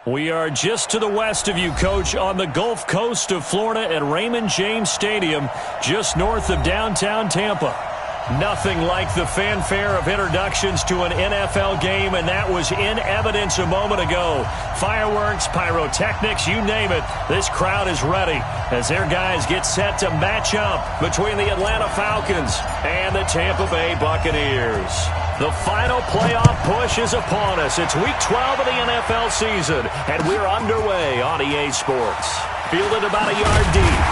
We are just to the west of you, Coach, on the Gulf Coast of Florida at Raymond James Stadium, just north of downtown Tampa. Nothing like the fanfare of introductions to an NFL game, and that was in evidence a moment ago. Fireworks, pyrotechnics, you name it. This crowd is ready as their guys get set to match up between the Atlanta Falcons and the Tampa Bay Buccaneers. The final playoff push is upon us. It's Week 12 of the NFL season, and we're underway on EA Sports. Fielded about a yard deep.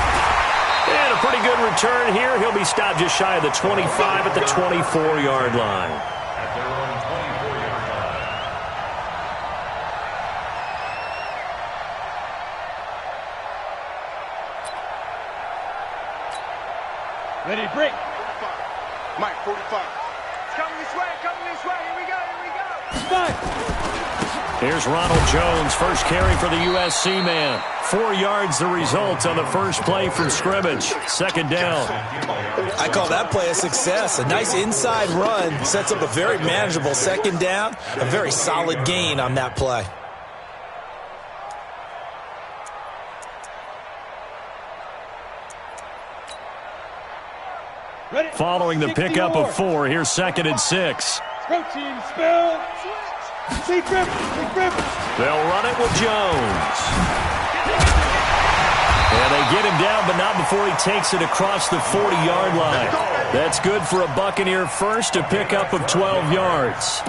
And a pretty good return here. He'll be stopped just shy of the 25 at the 24-yard line. Ready, break. 45. Mike, 45. It's coming this way, Here we go. Start. Here's Ronald Jones, first carry for the USC man. 4 yards the result on the first play from scrimmage. Second down. I call that play a success. A nice inside run sets up a very manageable second down. A very solid gain on that play. Ready. Following the pickup of 4, here's 2nd and 6. Go team, spell. Big rip. They'll run it with Jones. And they get him down, but not before he takes it across the 40-yard line. That's good for a Buccaneer first, a pickup of 12 yards.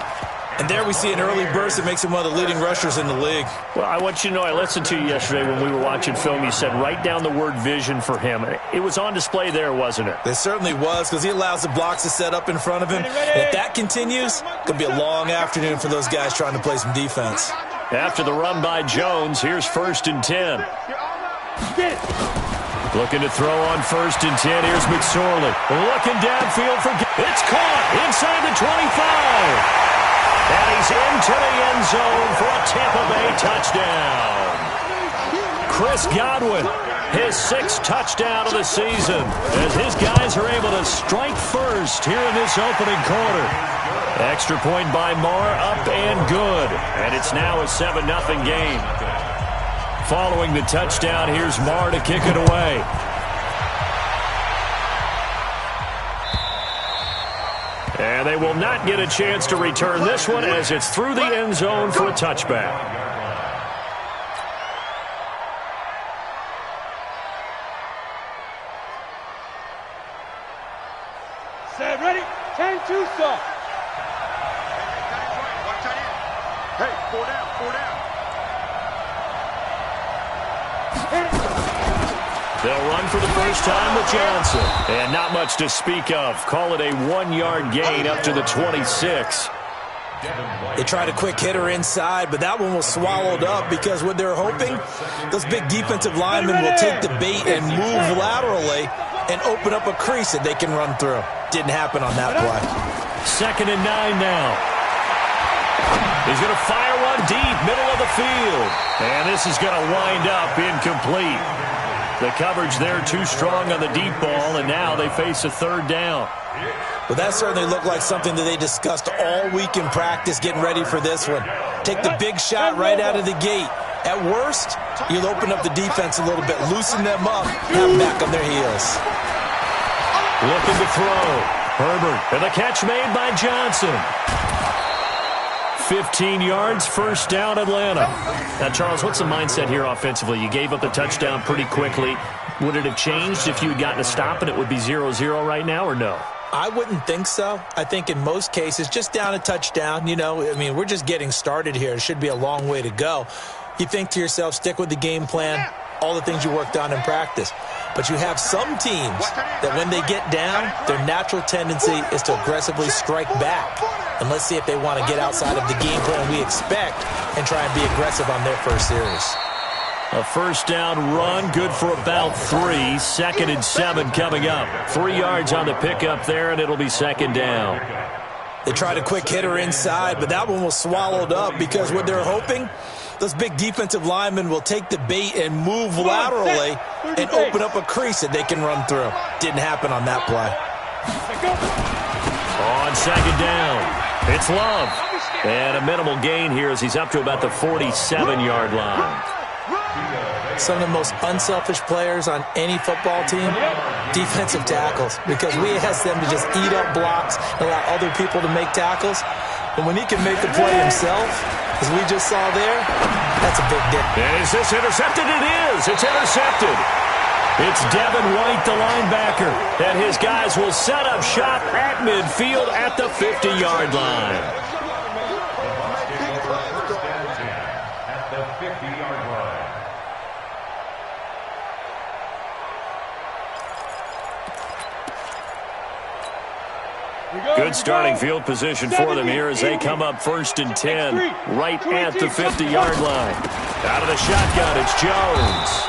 And there we see an early burst that makes him one of the leading rushers in the league. Well, I want you to know, I listened to you yesterday when we were watching film. You said write down the word vision for him. It was on display there, wasn't it? It certainly was, because he allows the blocks to set up in front of him. And if that continues, it's going to be a long afternoon for those guys trying to play some defense. After the run by Jones, here's 1st and 10. Looking to throw on 1st and 10. Here's McSorley. Looking downfield for... It's caught inside the 25. And he's into the end zone for a Tampa Bay touchdown. Chris Godwin, his 6th touchdown of the season, as his guys are able to strike first here in this opening quarter. Extra point by Marr, up and good. And it's now a 7-0 game. Following the touchdown, here's Marr to kick it away. And they will not get a chance to return this one as it's through the end zone for a touchback. Set, ready, 10-2, sir. Hey, 4 down. They'll run for the first time with Johnson. And not much to speak of. Call it a 1-yard gain up to the 26. They tried a quick hitter inside, but that one was swallowed up because what they're hoping, those big defensive linemen will take the bait and move laterally and open up a crease that they can run through. Didn't happen on that play. 2nd and 9 now. He's going to fire one deep, middle of the field. And this is going to wind up incomplete. The coverage there too strong on the deep ball, and now they face a 3rd down. Well, that certainly looked like something that they discussed all week in practice getting ready for this one. Take the big shot right out of the gate. At worst, you'll open up the defense a little bit, loosen them up, have them back on their heels. Looking to throw. Herbert, and the catch made by Johnson. 15 yards, 1st down, Atlanta. Now, Charles, what's the mindset here offensively? You gave up the touchdown pretty quickly. Would it have changed if you had gotten a stop and it would be 0-0 right now, or no? I wouldn't think so. I think in most cases, just down a touchdown, we're just getting started here. It should be a long way to go. You think to yourself, stick with the game plan, all the things you worked on in practice. But you have some teams that when they get down, their natural tendency is to aggressively strike back. And let's see if they want to get outside of the game plan we expect and try and be aggressive on their first series. A 1st down run, good for about 3. 2nd and 7 coming up. 3 yards on the pickup there, and it'll be 2nd down. They tried a quick hitter inside, but that one was swallowed up because what they're hoping, those big defensive linemen will take the bait and move laterally and open up a crease that they can run through. Didn't happen on that play. On 2nd down. It's Love. And a minimal gain here as he's up to about the 47-yard line. Some of the most unselfish players on any football team, defensive tackles, because we ask them to just eat up blocks and allow other people to make tackles. And when he can make the play himself, as we just saw there, that's a big difference. And is this intercepted? It is. It's intercepted. It's Devin White, the linebacker, and his guys will set up shop at midfield at the 50-yard line. Good starting field position for them here as they come up 1st and 10, right at the 50-yard line. Out of the shotgun, it's Jones.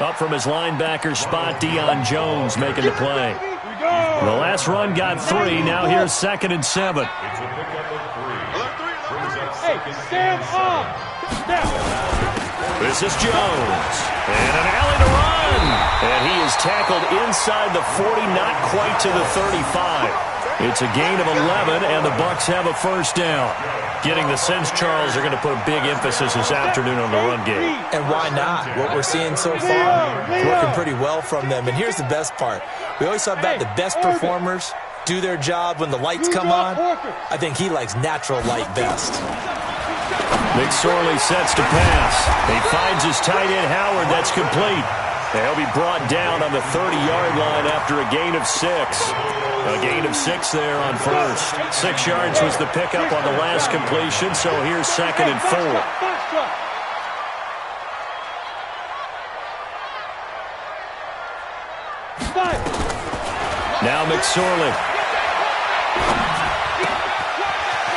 Up from his linebacker spot, Deion Jones making the play. The last run got 3. Now here's 2nd and 7. Hey, stand up. This is Jones. And an alley to run. And he is tackled inside the 40, not quite to the 35. It's a gain of 11, and the Bucs have a 1st down. Getting the sense, Charles, are going to put a big emphasis this afternoon on the run game. And why not? What we're seeing so far, working pretty well from them. And here's the best part. We always talk about the best performers do their job when the lights come on. I think he likes natural light best. McSorley sets to pass. He finds his tight end, Howard. That's complete. He'll be brought down on the 30-yard line after a gain of 6. A gain of 6 there on 1st. 6 yards was the pickup on the last completion, so here's 2nd and 4. Now McSorley.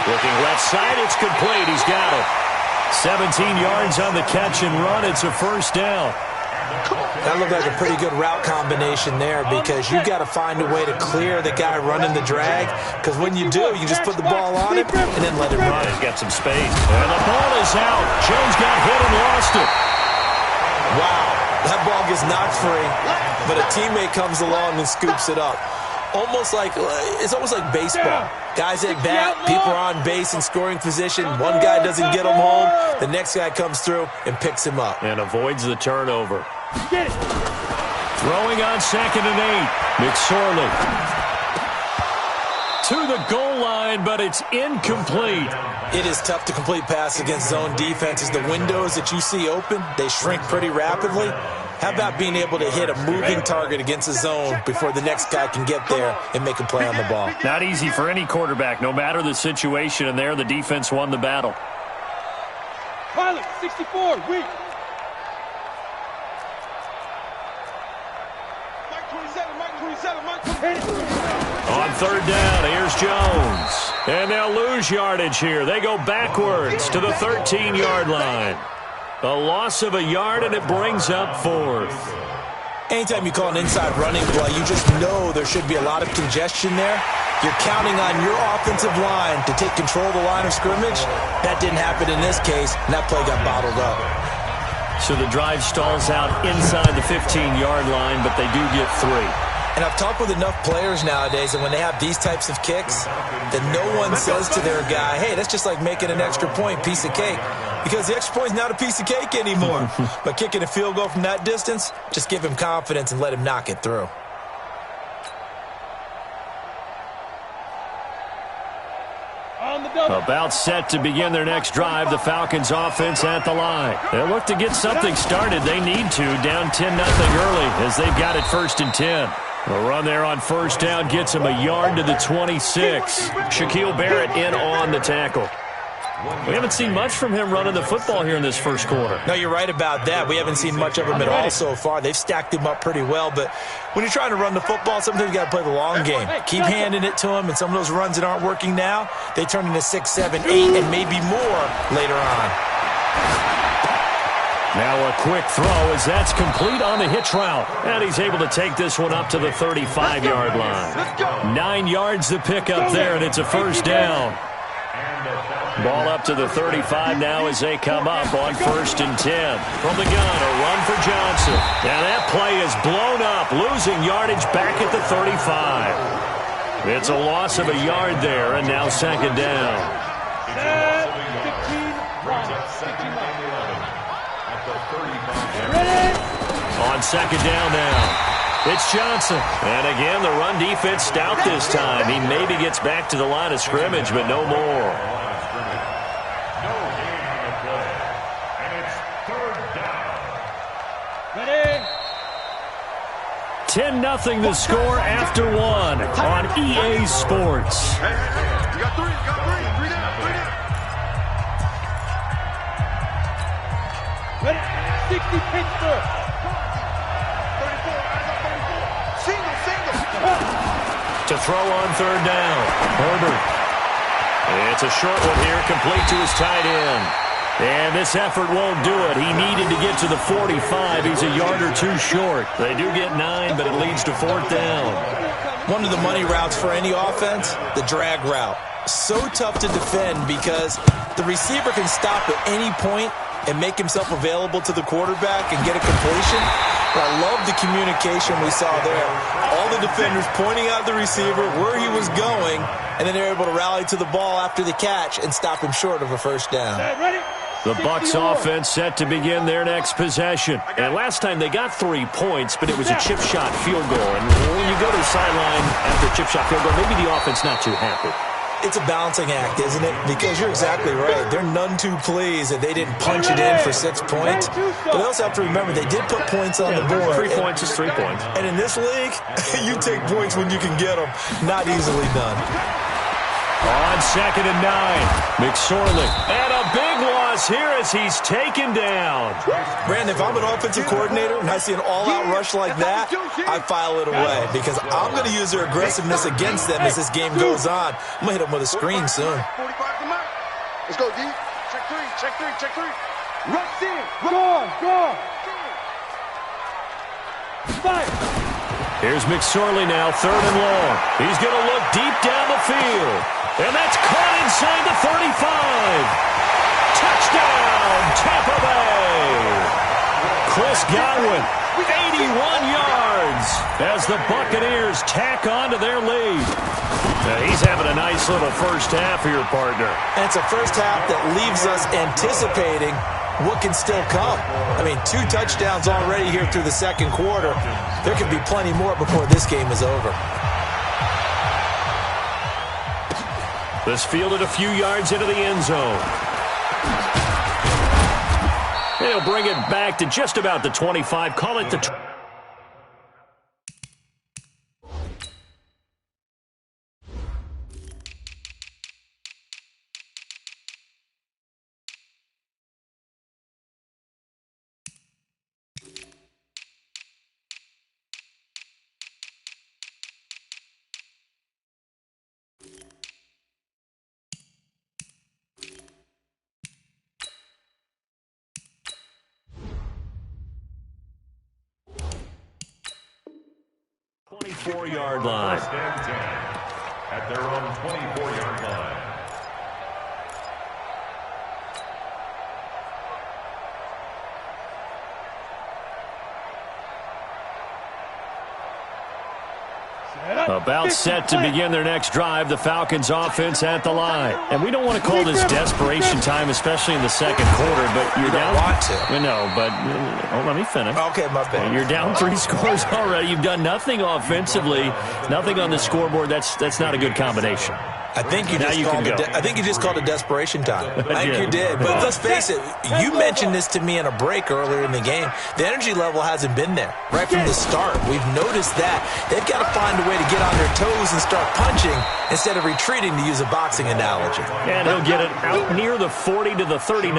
Looking left side, it's complete. He's got it. 17 yards on the catch and run. It's a 1st down. That looked like a pretty good route combination there because you've got to find a way to clear the guy running the drag, because when you do, you just put the ball on him and then let him run. He's got some space. And the ball is out. Jones got hit and lost it. Wow, that ball gets knocked free, but a teammate comes along and scoops it up. It's almost like baseball. Guys at bat, people are on base in scoring position. One guy doesn't get him home. The next guy comes through and picks him up. And avoids the turnover. Throwing on 2nd and 8. McSorley. To the goal line, but it's incomplete. It is tough to complete passes against zone defenses. The windows that you see open, they shrink pretty rapidly. How about being able to hit a moving target against a zone before the next guy can get there and make a play on the ball? Not easy for any quarterback, no matter the situation, and there the defense won the battle. Pilot, 64, weak. On 3rd down, here's Jones. And they'll lose yardage here. They go backwards to the 13-yard line. A loss of a yard, and it brings up 4th. Anytime you call an inside running play, you just know there should be a lot of congestion there. You're counting on your offensive line to take control of the line of scrimmage. That didn't happen in this case, and that play got bottled up. So the drive stalls out inside the 15-yard line, but they do get 3. And I've talked with enough players nowadays, and when they have these types of kicks, that no one says to their guy, hey, that's just like making an extra point, piece of cake. Because the extra point is not a piece of cake anymore. But kicking a field goal from that distance, just give him confidence and let him knock it through. About set to begin their next drive, the Falcons offense at the line. They look to get something started. They need to, down 10-0 early as they've got it 1st and 10. A run there on 1st down gets him a yard to the 26. Shaquille Barrett in on the tackle. We haven't seen much from him running the football here in this 1st quarter. No, you're right about that. We haven't seen much of him at all so far. They've stacked him up pretty well, but when you're trying to run the football, sometimes you got to play the long game. Keep handing it to him, and some of those runs that aren't working now, they turn into 6, 7, 8, and maybe more later on. Now a quick throw as that's complete on the hitch route. And he's able to take this one up to the 35-yard line. 9 yards to pick up there, and it's a 1st down. Ball up to the 35 now as they come up on 1st and 10. From the gun, a run for Johnson. And that play is blown up, losing yardage back at the 35. It's a loss of a yard there, and now second down. On second down now, it's Johnson. And again, the run defense stout this time. He maybe gets back to the line of scrimmage, but no more. 10-0 the score after one on EA Sports. Hey, you got three. Three down. Ready? 60 Pittsburgh. 34. Single. To throw on third down, Herbert. It's a short one here, complete to his tight end. And this effort won't do it. He needed to get to the 45. He's a yard or two short. They do get 9, but it leads to fourth down. One of the money routes for any offense, the drag route. So tough to defend because the receiver can stop at any point and make himself available to the quarterback and get a completion. But I love the communication we saw there. All the defenders pointing out the receiver, where he was going, and then they're able to rally to the ball after the catch and stop him short of a first down. Ready? The Bucs offense set to begin their next possession. And last time they got 3 points, but it was a chip shot field goal. And when you go to the sideline after a chip shot field goal, maybe the offense not too happy. It's a balancing act, isn't it? Because you're exactly right. They're none too pleased that they didn't punch it in for 6 points. But they also have to remember they did put points on the board. 3 points is 3 points. And in this league, you take points when you can get them. Not easily done. On second and 9, McSorley. And a big loss here as he's taken down. Brandon, if I'm an offensive coordinator and I see an all-out rush like that, I file it away because I'm going to use their aggressiveness against them as this game goes on. I'm going to hit them with a screen soon. 45 to Mike. Let's go, D. Check three. Rush in. Go. Fire. Here's McSorley now, third and long. He's going to look deep down the field. And that's caught inside the 35. Touchdown, Tampa Bay. Chris Godwin, 81 yards as the Buccaneers tack on to their lead. He's having a nice little first half here, partner. And it's a first half that leaves us anticipating what can still come. I mean, 2 touchdowns already here through the second quarter. There could be plenty more before this game is over. This fielded a few yards into the end zone. He'll bring it back to just about the 25. Call it the 24-yard line. At their own 24-yard line. About set to begin their next drive, the Falcons offense at the line. And we don't want to call this desperation time, especially in the second quarter, but you're down. Want to. No, but let me finish. Okay, my bad. You're down 3 scores already. You've done nothing offensively, nothing on the scoreboard. That's not a good combination. I think you just called it desperation time. I think you did. But let's face it, you mentioned this to me in a break earlier in the game. The energy level hasn't been there right from the start. We've noticed that. They've got to find a way to get on their toes and start punching instead of retreating, to use a boxing analogy. And he'll get it out near the 40 to the 39.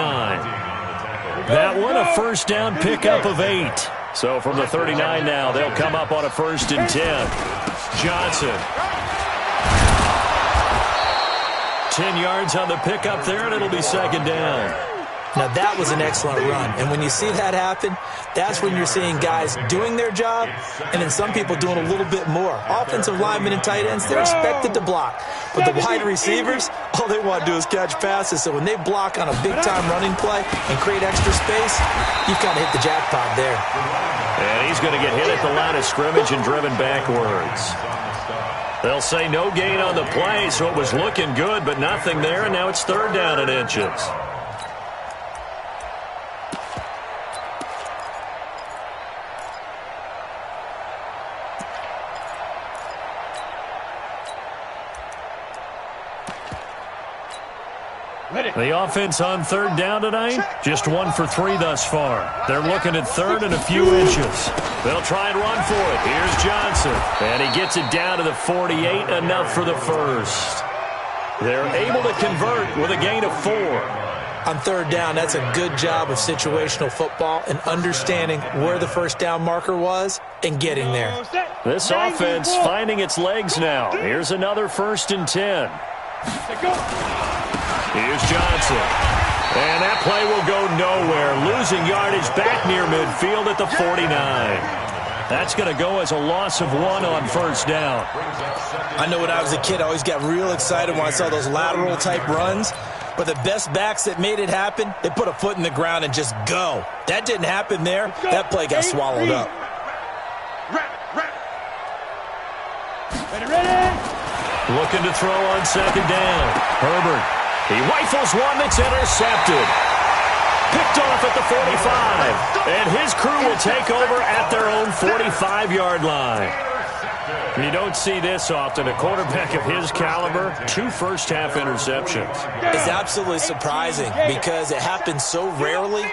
That one, a first down pickup of 8. So from the 39 now, they'll come up on a 1st and 10. Johnson. 10 yards on the pickup there, and it'll be second down. Now, that was an excellent run. And when you see that happen, that's when you're seeing guys doing their job and then some people doing a little bit more. Offensive linemen and tight ends, they're expected to block. But the wide receivers, all they want to do is catch passes. So when they block on a big-time running play and create extra space, you've kind of hit the jackpot there. And he's going to get hit at the line of scrimmage and driven backwards. They'll say no gain on the play, so it was looking good, but nothing there, and now it's third down and inches. The offense on third down tonight, just 1 for 3 thus far. They're looking at third and a few inches. They'll try and run for it. Here's Johnson, and he gets it down to the 48, enough for the first. They're able to convert with a gain of 4. On third down, that's a good job of situational football and understanding where the first down marker was and getting there. This offense finding its legs now. Here's another 1st and 10. Here's Johnson. And that play will go nowhere. Losing yardage back near midfield at the 49. That's going to go as a loss of 1 on first down. I know when I was a kid, I always got real excited when I saw those lateral-type runs. But the best backs that made it happen, they put a foot in the ground and just go. That didn't happen there. That play got swallowed up. Looking to throw on second down. Herbert. He rifles one that's intercepted. Picked off at the 45. And his crew will take over at their own 45-yard line. You don't see this often. A quarterback of his caliber, 2 first-half interceptions. It's absolutely surprising because it happens so rarely.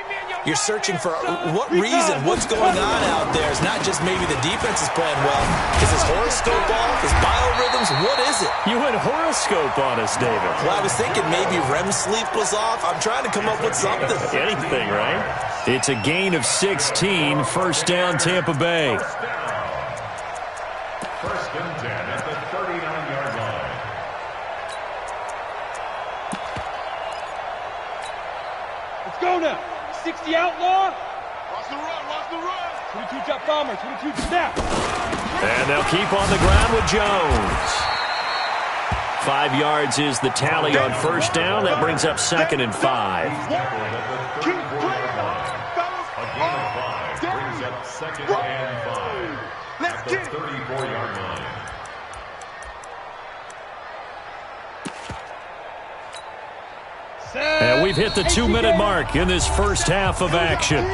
You're searching for what reason, what's going on out there. It's not just maybe the defense is playing well. Is his horoscope off? His biorhythms? What is it? You went horoscope on us, David. Well, I was thinking maybe REM sleep was off. I'm trying to come up with something. Anything, right? It's a gain of 16, first down Tampa Bay. 1st and 10 at the 39-yard line. Let's go now. 60 outlaw. Watch the run, watch the run. 22 jump bomber, 22 snap. And they'll keep on the ground with Jones. 5 yards is the tally on first down. That brings up 2nd and 5. Keep playing. A gain of 5 brings up 2nd and 5 at the 34-yard line. And we've hit the 2-minute mark in this first half of action. All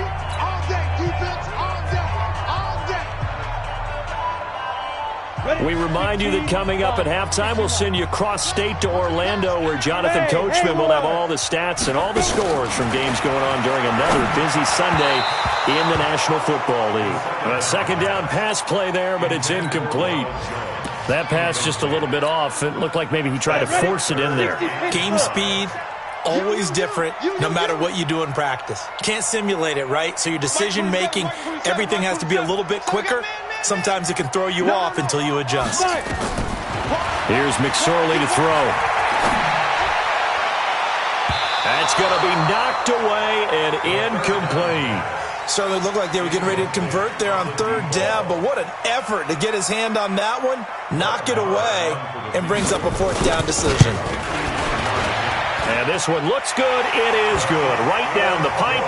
day, defense, all day, all day. We remind you that coming up at halftime, we'll send you cross-state to Orlando, where Jonathan Coachman will have all the stats and all the scores from games going on during another busy Sunday in the National Football League. A second down pass play there, but it's incomplete. That pass just a little bit off. It looked like maybe he tried to force it in there. Game speed, always different, no matter what you do in practice. You can't simulate it, right? So your decision-making, everything has to be a little bit quicker. Sometimes it can throw you off until you adjust. Here's McSorley to throw. That's going to be knocked away and incomplete. Certainly looked like they were getting ready to convert there on third down, but what an effort to get his hand on that one, knock it away, and brings up a 4th down decision. And this one looks good. It is good. Right down the pipe.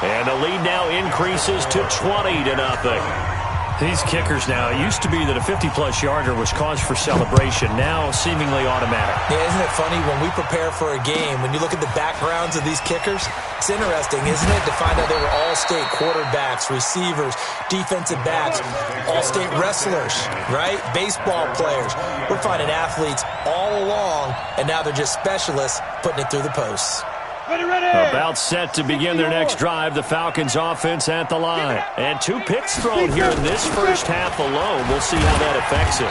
And the lead now increases to 20-0. These kickers now, it used to be that a 50-plus yarder was cause for celebration. Now seemingly automatic. Yeah, isn't it funny when we prepare for a game, when you look at the backgrounds of these kickers, it's interesting, isn't it, to find out they were all-state quarterbacks, receivers, defensive backs, all-state wrestlers, right? Baseball players. We're finding athletes all along, and now they're just specialists putting it through the posts. About set to begin their next drive, the Falcons offense at the line. And 2 picks thrown here in this first half alone. We'll see how that affects him.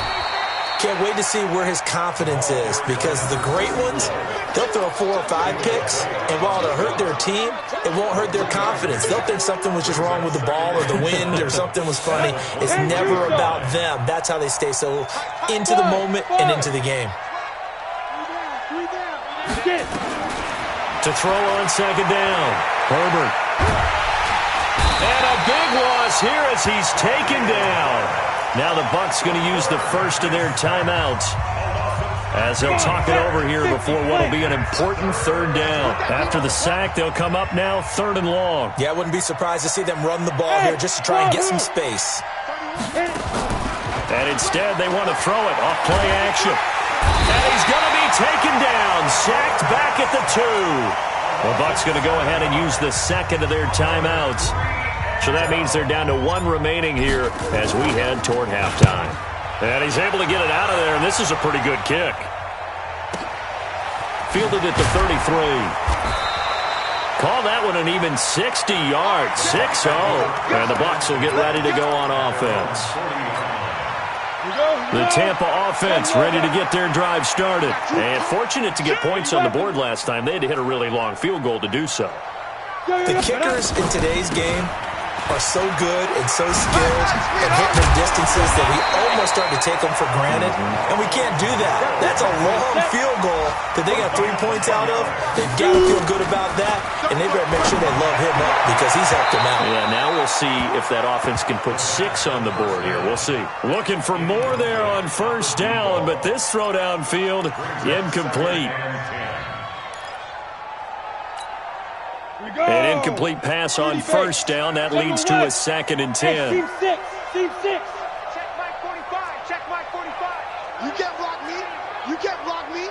Can't wait to see where his confidence is, because the great ones, they'll throw 4 or 5 picks, and while it'll hurt their team, it won't hurt their confidence. They'll think something was just wrong with the ball or the wind or something was funny. It's never about them. That's how they stay so into the moment and into the game. To throw on second down, Herbert. And a big loss here as he's taken down. Now the Bucs going to use the first of their timeouts as they'll talk it over here before what will be an important third down. After the sack, they'll come up now 3rd and long. Yeah, I wouldn't be surprised to see them run the ball here just to try and get some space. And instead, they want to throw it off play action. And he's going to be taken down, sacked back at the 2. The Bucs going to go ahead and use the second of their timeouts. So that means they're down to 1 remaining here as we head toward halftime. And he's able to get it out of there, and this is a pretty good kick. Fielded at the 33. Call that one an even 60 yards, 6-0. And the Bucs will get ready to go on offense. The Tampa offense ready to get their drive started. And fortunate to get points on the board last time. They had to hit a really long field goal to do so. The kickers in today's game are so good and so skilled and hitting the distances that we almost start to take them for granted, and we can't do that. That's a long field goal that they got 3 points out of. They've got to feel good about that, and they better make sure they love him up because he's helped them out. Yeah, now we'll see if that offense can put 6 on the board here. We'll see. Looking for more there on first down, but this throw downfield incomplete. An incomplete pass on first down. That leads to a 2nd and 10. Team 6. Team 6. Check Mike 45. Check Mike 45. You can't block me. You can't block me.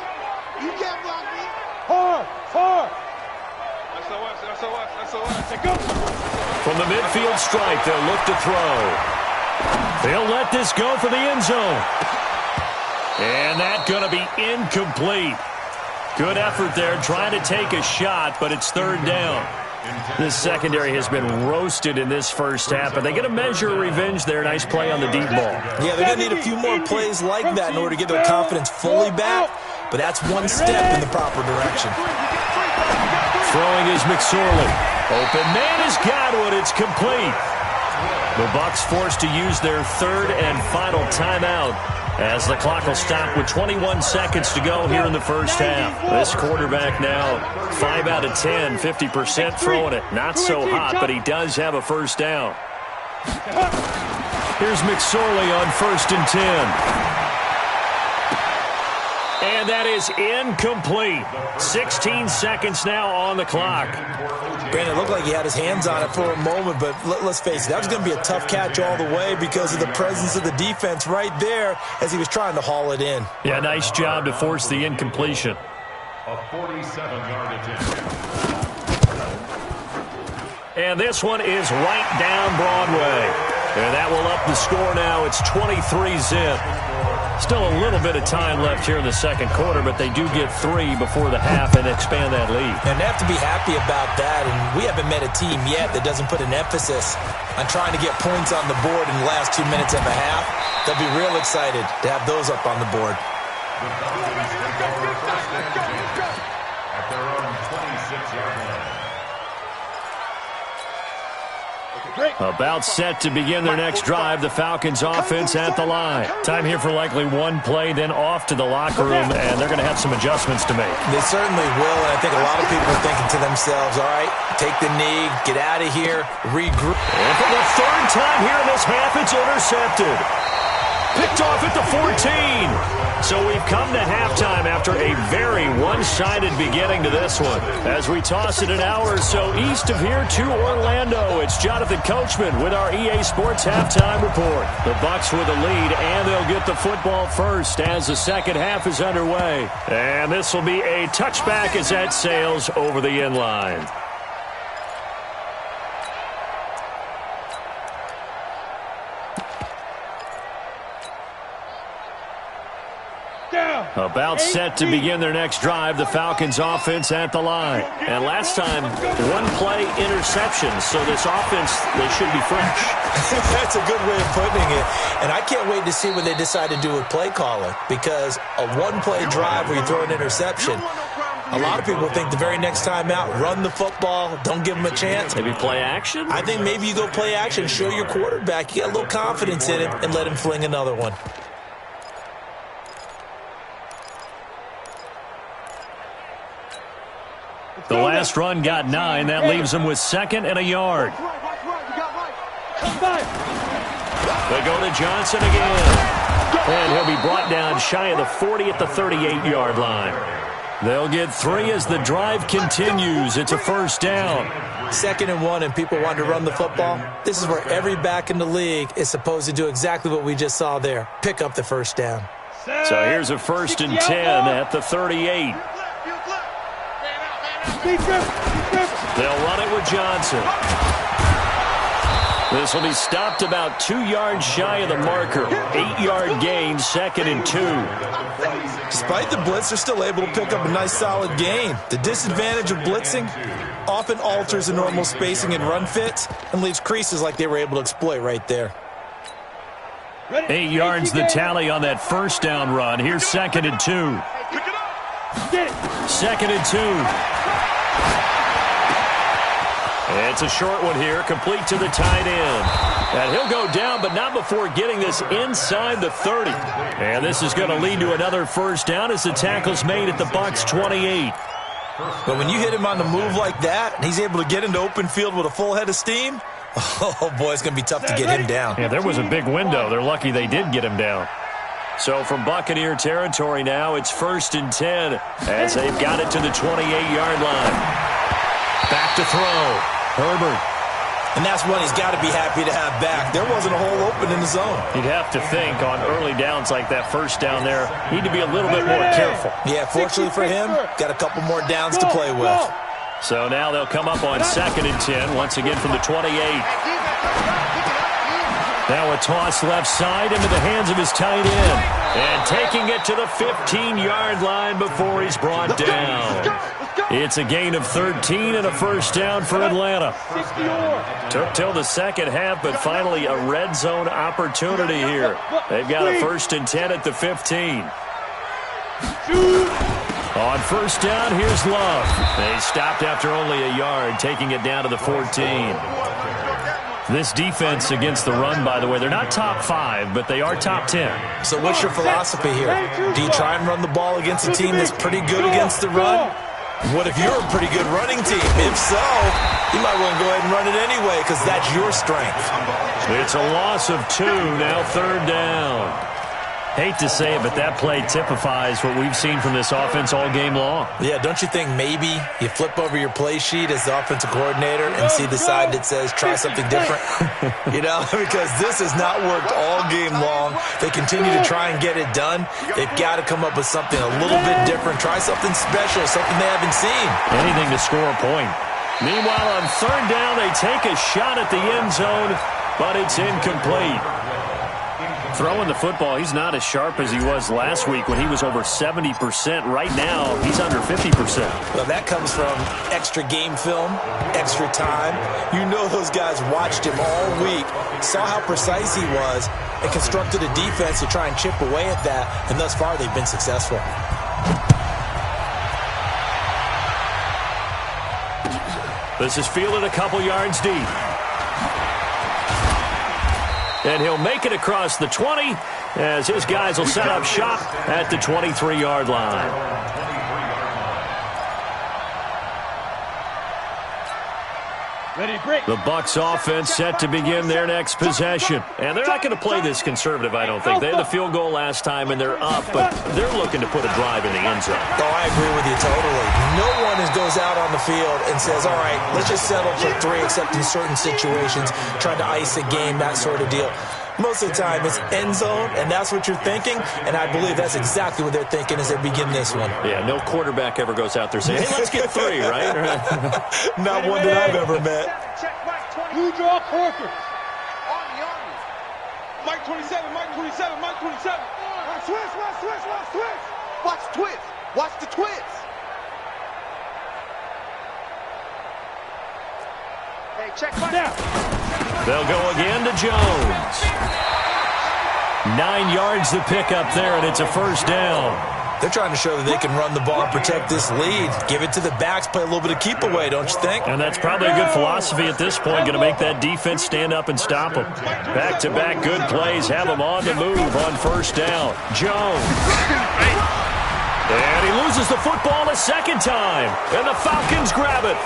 You can't block me. Hard. Hard. SOS. From the midfield stripe, they'll look to throw. They'll let this go for the end zone. And that's going to be incomplete. Good effort there, trying to take a shot, but it's 3rd down. This secondary has been roasted in this first half, but they get a measure of revenge there. Nice play on the deep ball. Yeah, they're going to need a few more plays like that in order to get their confidence fully back, but that's one step in the proper direction. Throwing is McSorley. Open man has got one. It's complete. The Bucs forced to use their 3rd and final timeout, as the clock will stop with 21 seconds to go here in the first half. This quarterback now 5 out of 10, 50% throwing it. Not so hot, but he does have a first down. Here's McSorley on 1st and 10. And that is incomplete. 16 seconds now on the clock. Brandon, it looked like he had his hands on it for a moment, but let's face it, that was going to be a tough catch all the way because of the presence of the defense right there as he was trying to haul it in. Yeah, nice job to force the incompletion. A 47-yard attempt. And this one is right down Broadway. And that will up the score now. It's 23-zip. Still a little bit of time left here in the second quarter, but they do get 3 before the half and expand that lead. And they have to be happy about that, and we haven't met a team yet that doesn't put an emphasis on trying to get points on the board in the last 2 minutes of a half. They'll be real excited to have those up on the board. The Falcons take over 1st and 10 at their own 26-yard line. About set to begin their next drive, the Falcons offense at the line. Time here for likely one play, then off to the locker room, and they're going to have some adjustments to make. They certainly will, and I think a lot of people are thinking to themselves, all right, take the knee, get out of here, regroup. And for the 3rd time here in this half, it's intercepted. Picked off at the 14. So we've come to halftime after a very one-sided beginning to this one. As we toss it an hour or so east of here to Orlando, it's Jonathan Coachman with our EA Sports Halftime Report. The Bucs with a lead, and they'll get the football first as the second half is underway. And this will be a touchback as that sails over the end line. About set to begin their next drive, the Falcons offense at the line. And last time, one play interception, so this offense, they should be fresh. That's a good way of putting it. And I can't wait to see what they decide to do with play calling, because a one-play drive where you throw an interception, a lot of people think the very next time out, run the football, don't give them a chance. Maybe play action? I think maybe you go play action, show your quarterback, you got a little confidence in him, and let him fling another one. The last run got 9. That leaves them with 2nd and a yard. They go to Johnson again. And he'll be brought down shy of the 40 at the 38-yard line. They'll get 3 as the drive continues. It's a first down. 2nd and 1, and people want to run the football. This is where every back in the league is supposed to do exactly what we just saw there. Pick up the first down. So here's a 1st and 10 at the 38. They'll run it with Johnson. This will be stopped about 2 yards shy of the marker. 8-yard gain, 2nd and 2. Despite the blitz, they're still able to pick up a nice solid gain. The disadvantage of blitzing often alters the normal spacing and run fits and leaves creases like they were able to exploit right there. 8 yards the tally on that first down run. Here's 2nd and 2. 2nd and 2. It's a short one here, complete to the tight end. And he'll go down, but not before getting this inside the 30. And this is going to lead to another first down as the tackle's made at the Bucs 28. But when you hit him on the move like that, and he's able to get into open field with a full head of steam, oh, boy, it's going to be tough to get him down. Yeah, there was a big window. They're lucky they did get him down. So from Buccaneer territory now, it's 1st and 10 as they've got it to the 28-yard line. Back to throw. Herbert. And that's one he's got to be happy to have back. There wasn't a hole open in the zone. You'd have to think on early downs like that first down there, need to be a little bit more careful. Yeah, fortunately for him, got a couple more downs to play with. So now they'll come up on 2nd and 10, once again from the 28. Now a toss left side into the hands of his tight end. And taking it to the 15-yard line before he's brought down. It's a gain of 13 and a first down for Atlanta. Took till the second half, but finally a red zone opportunity here. They've got a 1st and 10 at the 15. On first down, here's Love. They stopped after only a yard, taking it down to the 14. This defense against the run, by the way, they're not top 5, but they are top 10. So what's your philosophy here? Do you try and run the ball against a team that's pretty good against the run? What if you're a pretty good running team? If so, you might want to go ahead and run it anyway because that's your strength. It's a loss of 2, now 3rd down. Hate to say it, but that play typifies what we've seen from this offense all game long. Yeah, don't you think maybe you flip over your play sheet as the offensive coordinator and see the side that says try something different? You know, because this has not worked all game long. They continue to try and get it done. They've got to come up with something a little bit different. Try something special, something they haven't seen. Anything to score a point. Meanwhile, on 3rd down, they take a shot at the end zone, but it's incomplete. Throwing the football, he's not as sharp as he was last week when he was over 70%. Right now, he's under 50%. Well, that comes from extra game film, extra time. You know those guys watched him all week, saw how precise he was, and constructed a defense to try and chip away at that, and thus far they've been successful. This is fielded a couple yards deep. And he'll make it across the 20 as his guys will set up shop at the 23-yard line. The Bucs offense set to begin their next possession. And they're not going to play this conservative, I don't think. They had the field goal last time, and they're up, but they're looking to put a drive in the end zone. Oh, I agree with you totally. No one goes out on the field and says, all right, let's just settle for 3, except in certain situations, trying to ice a game, that sort of deal. Most of the time, it's end zone, and that's what you're thinking, and I believe that's exactly what they're thinking as they begin this one. Yeah, no quarterback ever goes out there saying, hey, let's get 3, right? Not one that I've ever met. Blue draw Corkers. Mike 27, Mike 27, Mike 27. Watch twist, watch twist, watch twist. Watch twist. Watch the twist. Hey, check my Now. They'll go again to Jones. 9 yards to pick up there, and it's a first down. They're trying to show that they can run the ball and protect this lead. Give it to the backs, play a little bit of keep away, don't you think? And that's probably a good philosophy at this point, going to make that defense stand up and stop them. Back-to-back good plays, have them on the move on first down. Jones. And he loses the football a second time, and the Falcons grab it.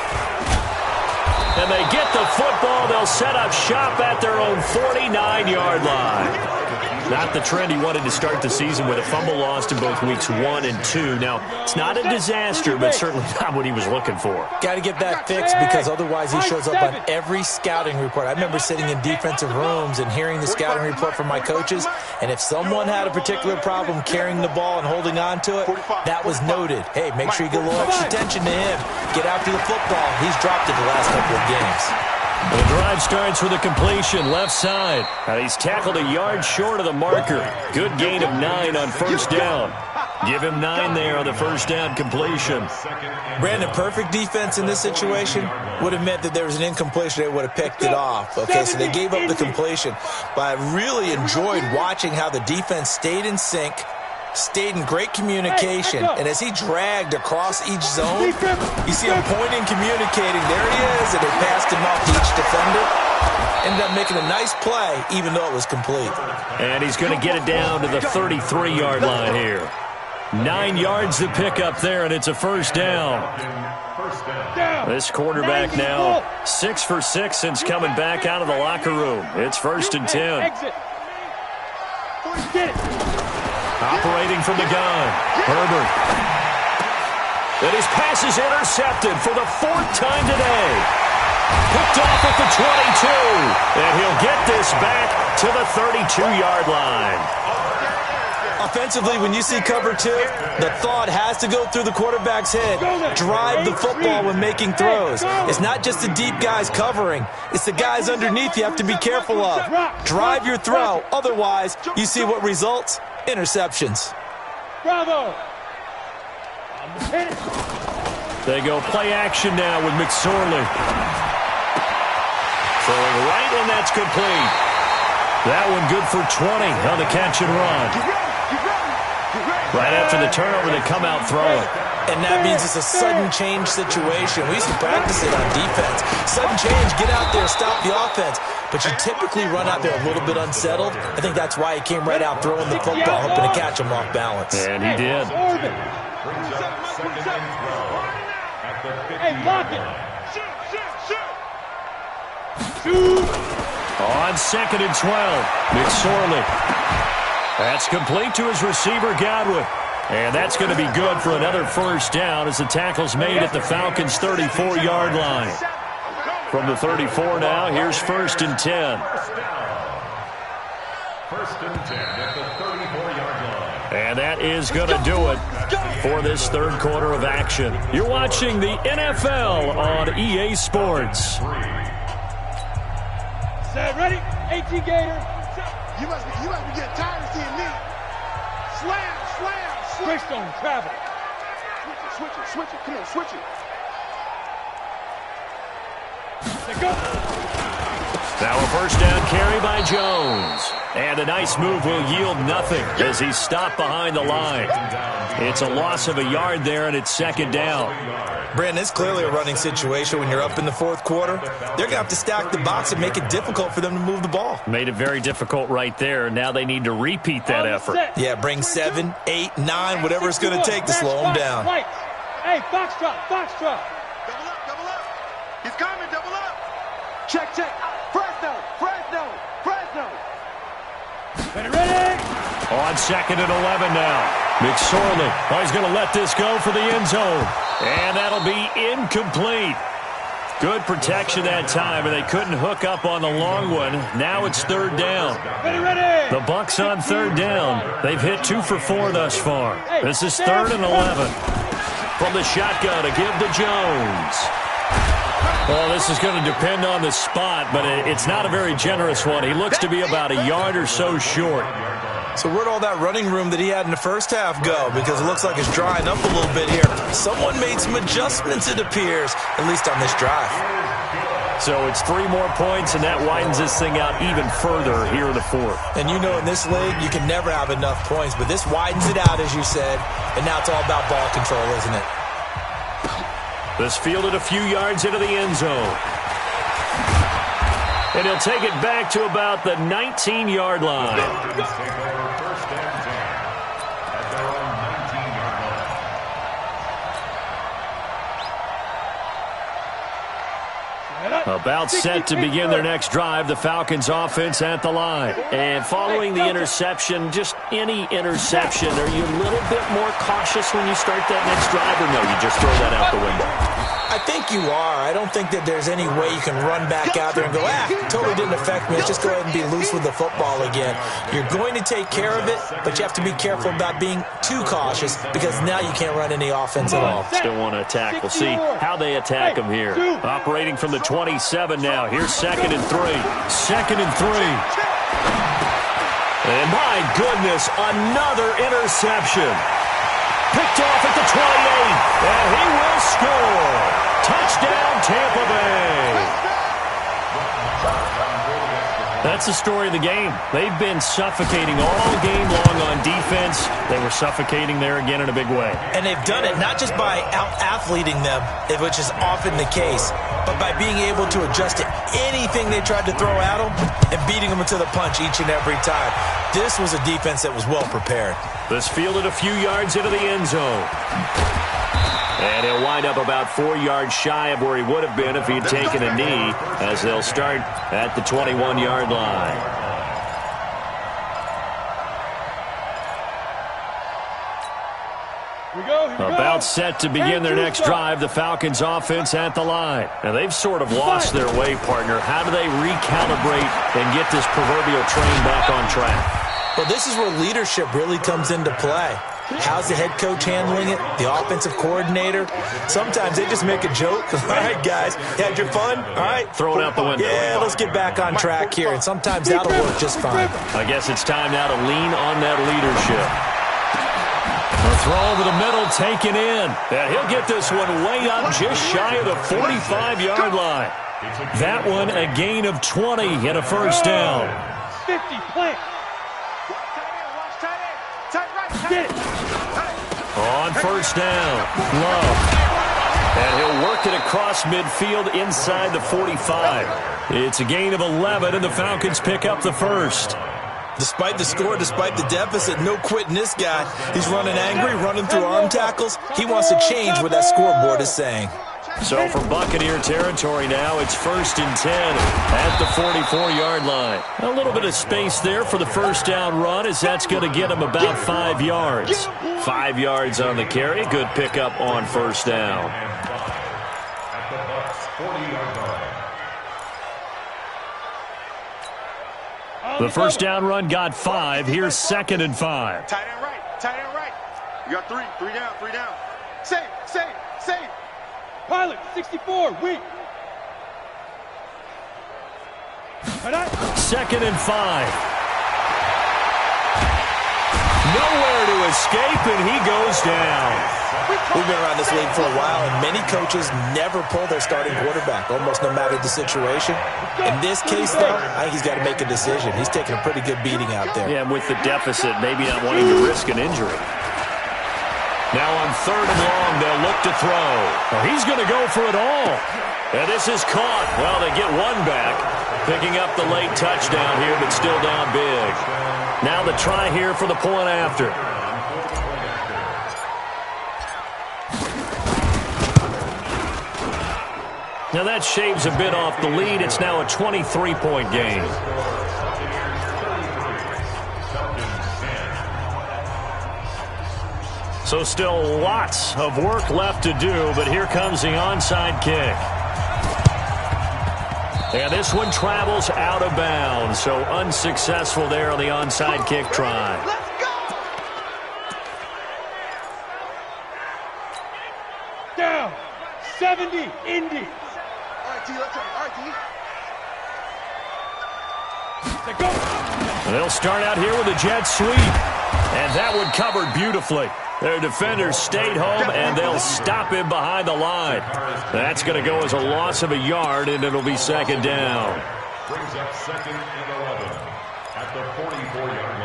And they get the football. They'll set up shop at their own 49-yard line. Not the trend he wanted to start the season with. A fumble lost in both weeks 1 and 2. Now, it's not a disaster, but certainly not what he was looking for. Got to get that fixed because otherwise he shows up on every scouting report. I remember sitting in defensive rooms and hearing the scouting report from my coaches, and if someone had a particular problem carrying the ball and holding on to it, that was noted. Hey, make sure you get a little extra attention to him. Get after the football. He's dropped it the last couple of games. The drive starts with a completion left side. And he's tackled a yard short of the marker. Good gain of 9 on first down. Give him 9 there on the first down completion. Brandon, perfect defense in this situation would have meant that there was an incompletion. They would have picked it off. Okay, so they gave up the completion. But I really enjoyed watching how the defense stayed in sync, stayed in great communication, and as he dragged across each zone, you see him pointing, communicating. There he is, and they passed him off to each defender. Ended up making a nice play, even though it was complete. And he's going to get it down to the 33-yard line here. 9 yards to pick up there, and it's a first down. This quarterback now 6 for 6 since coming back out of the locker room. It's 1st and 10. Operating from the gun, Herbert. And his pass is intercepted for the 4th time today. Picked off at the 22. And he'll get this back to the 32-yard line. Offensively, when you see cover 2, the thought has to go through the quarterback's head. Drive the football when making throws. It's not just the deep guys covering. It's the guys underneath you have to be careful of. Drive your throw. Otherwise, you see what results? Interceptions. Bravo. They go play action now with McSorley. Throwing right, and that's complete. That one good for 20 on the catch and run. Right after the turnover, they come out throwing. And that means it's a sudden change situation. We used to practice it on defense. Sudden change, get out there, stop the offense. But you typically run out there a little bit unsettled. I think that's why he came right out throwing the football, hoping to catch him off balance. And he did. Hey, block it. On 2nd and 12, McSorley. That's complete to his receiver, Godwin. And that's going to be good for another first down as the tackle's made at the Falcons' 34-yard line. From the 34 now, here's 1st and 10. 1st and 10 at the 34-yard line. And that is going to do it for this 3rd quarter of action. You're watching the NFL on EA Sports. Set, ready? 18 Gator. You must be getting tired of seeing me. Slam. Switch on travel. Switch it. Come on, switch it. Let's go. Now a first down carry by Jones. And a nice move will yield nothing as he's stopped behind the line. It's a loss of a yard there, and it's 2nd down. Brandon, it's clearly a running situation when you're up in the 4th quarter. They're going to have to stack the box and make it difficult for them to move the ball. Made it very difficult right there. Now they need to repeat that effort. Yeah, bring 7, 8, 9, whatever it's going to take to slow them down. Hey, foxtrot. Double up. He's coming, double up. Check. Fresno. Ready. On 2nd and 11 now. McSorley. Oh, he's going to let this go for the end zone. And that'll be incomplete. Good protection that time, and they couldn't hook up on the long one. Now it's 3rd down. Ready. The Bucs on 3rd down. They've hit 2 for 4 thus far. This is 3rd and 11. From the shotgun to give to Jones. Well, this is going to depend on the spot, but it's not a very generous one. He looks to be about a yard or so short. So where'd all that running room that he had in the first half go? Because it looks like it's drying up a little bit here. Someone made some adjustments, it appears, at least on this drive. So it's 3 more points, and that widens this thing out even further here in the 4th. And you know in this league, you can never have enough points, but this widens it out, as you said, and now it's all about ball control, isn't it? This fielded a few yards into the end zone. And he'll take it back to about the 19-yard line. About set to begin their next drive, the Falcons offense at the line. And following the interception, just any interception, are you a little bit more cautious when you start that next drive, or no, you just throw that out the window? I think you are. I don't think that there's any way you can run back out there and go, totally didn't affect me. Let's just go ahead and be loose with the football again. You're going to take care of it, but you have to be careful about being too cautious because now you can't run any offense at all. Still want to attack. We'll see how they attack them here. Operating from the 27 now. Here's 2nd and 3. 2nd and 3. And my goodness, another interception. Picked off at the 28, and he will score. Touchdown, Tampa Bay. That's the story of the game. They've been suffocating all game long on defense. They were suffocating there again in a big way. And they've done it not just by out-athleting them, which is often the case, but by being able to adjust to anything they tried to throw at them and beating them to the punch each and every time. This was a defense that was well prepared. This fielded a few yards into the end zone. And he'll wind up about 4 yards shy of where he would have been if he had taken a knee, as they'll start at the 21-yard line. About set to begin their next drive, the Falcons offense at the line. And they've sort of lost their way, partner. How do they recalibrate and get this proverbial train back on track? Well, this is where leadership really comes into play. How's the head coach handling it? The offensive coordinator? Sometimes they just make a joke. All right, guys, you had your fun? All right. Throw it out the window. Yeah, let's get back on track here. And sometimes that'll work just fine. I guess it's time now to lean on that leadership. A throw over the middle, taken in. And he'll get this one way up just shy of the 45-yard line. That one a gain of 20 and a first down. 50, plant. On first down, Love. And he'll work it across midfield inside the 45. It's a gain of 11, and the Falcons pick up the first. Despite the score, despite the deficit, no quitting this guy. He's running angry, running through arm tackles. He wants to change what that scoreboard is saying. So for Buccaneer territory now, it's 1st and 10 at the 44-yard line. A little bit of space there for the first down run, as that's going to get him about 5 yards. 5 yards on the carry. Good pickup on first down. The first down run got 5. Here's 2nd and 5. Tight end right. Tight end right. You got 3. 3 down. 3 down. Save. Pilot, 64, weak. 2nd and 5. Nowhere to escape, and he goes down. We've been around this league for a while, and many coaches never pull their starting quarterback, almost no matter the situation. In this case, though, I think he's got to make a decision. He's taking a pretty good beating out there. Yeah, and with the deficit, maybe not wanting to risk an injury. Now on 3rd and long, they'll look to throw. Well, he's going to go for it all. And this is caught. Well, they get one back. Picking up the late touchdown here, but still down big. Now the try here for the point after. Now that shaves a bit off the lead. It's now a 23-point game. So still lots of work left to do, but here comes the onside kick. And this one travels out of bounds, so unsuccessful there on the onside kick try. Let's go! Down. 70, Indy. All right, T, let's go. All right, T. Let's go. And they'll start out here with a jet sweep. And that one covered beautifully. Their defenders stayed home, and they'll stop him behind the line. That's going to go as a loss of a yard, and it'll be 2nd down. Brings up 2nd and 11 at the 44-yard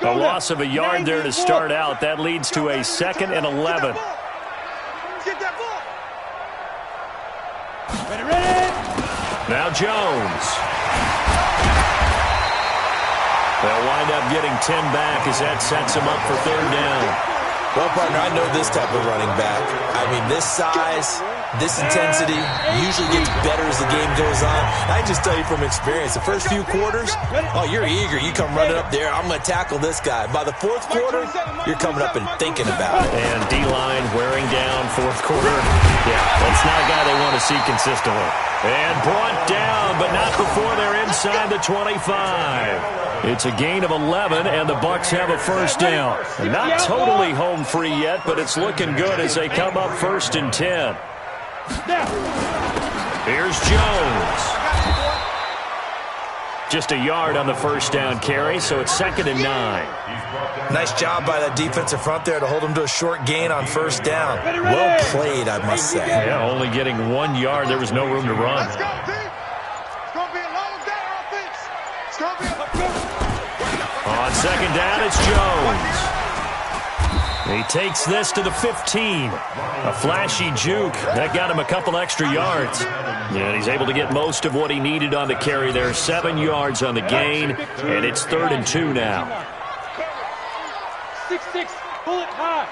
line. A loss of a yard there to start out. That leads to a 2nd and 11. Get that ball! Ready. Now Jones. They'll wind up getting 10 back as that sets him up for 3rd down. Well, partner, I know this type of running back. I mean, this size, this intensity usually gets better as the game goes on. I just tell you from experience, the first few quarters, oh, you're eager. You come running up there, I'm going to tackle this guy. By the fourth quarter, you're coming up and thinking about it. And D-line wearing down fourth quarter. Yeah, that's not a guy they want to see consistently. And brought down, but not before they're inside the 25. It's a gain of 11, and the Bucs have a first down. Not totally home free yet, but it's looking good as they come up 1st and 10. Here's Jones. Just a yard on the first down carry, so it's 2nd and 9. Nice job by that defensive front there to hold him to a short gain on first down. Well played, I must say. Yeah, only getting 1 yard. There was no room to run. Let's go, team. It's going to be a long day offense. It's going to be On 2nd down, it's Jones. He takes this to the 15. A flashy juke. That got him a couple extra yards. And he's able to get most of what he needed on the carry there. 7 yards on the gain, and it's 3rd and 2 now. 6-6, pull it high.